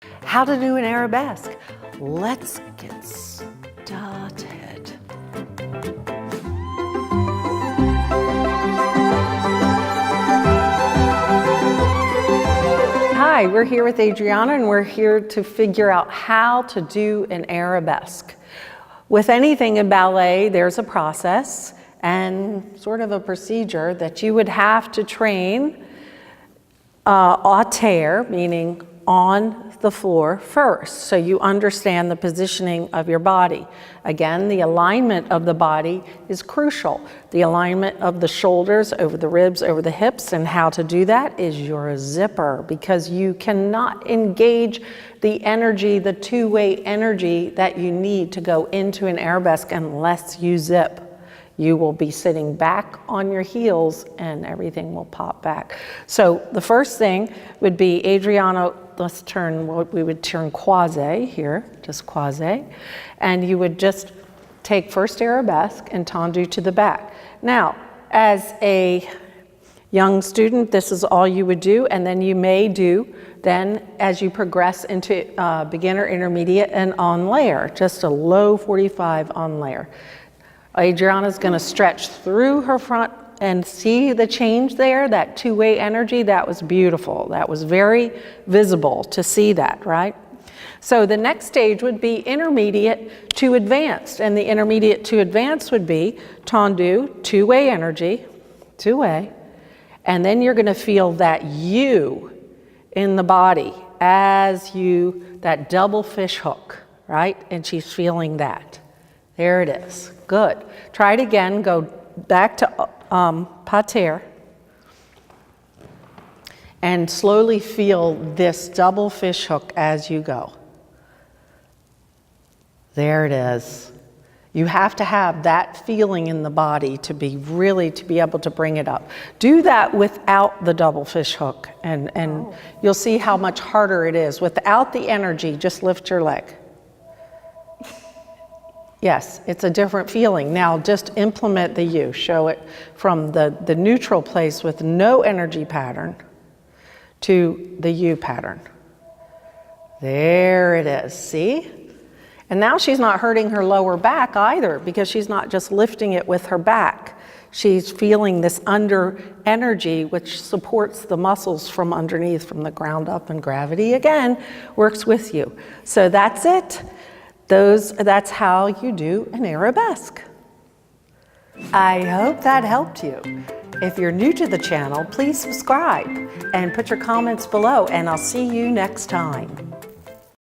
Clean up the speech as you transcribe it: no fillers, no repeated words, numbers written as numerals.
How to do an arabesque. Let's get started. Hi, we're here with Adriana and we're here to figure out how to do an arabesque. With anything in ballet, there's a process and sort of a procedure that you would have to train à terre, meaning on the floor first, so you understand the positioning of your body. Again, the alignment of the body is crucial. The alignment of the shoulders over the ribs, over the hips, and how to do that is your zipper, because you cannot engage the energy, the two-way energy that you need to go into an arabesque unless you zip. You will be sitting back on your heels and everything will pop back. So the first thing would be, Adriana, let's turn, we would turn croisé here, just croisé. And you would just take first arabesque and tendu to the back. Now, as a young student, this is all you would do, and then you may do, then as you progress into beginner, intermediate, and on layer, just a low 45 on layer. Adriana's going to stretch through her front and see the change there, that two-way energy. That was beautiful. That was very visible to see that, right? So the next stage would be intermediate to advanced, and the intermediate to advanced would be tendu, two-way energy, two-way, and then you're going to feel that U in the body as you, that double fish hook, right? And she's feeling that. There it is. Good. Try it again. Go back to pater and slowly feel this double fish hook as you go. There it is. You have to have that feeling in the body to be able to bring it up. Do that without the double fish hook, and you'll see how much harder it is. Without the energy, just lift your leg. Yes, it's a different feeling. Now just implement the U. Show it from the neutral place with no energy pattern to the U pattern. There it is, see? And now she's not hurting her lower back either, because she's not just lifting it with her back. She's feeling this under energy, which supports the muscles from underneath, from the ground up, and gravity again works with you. So that's it. That's how you do an arabesque. I hope that helped you. If you're new to the channel, please subscribe and put your comments below, and I'll see you next time.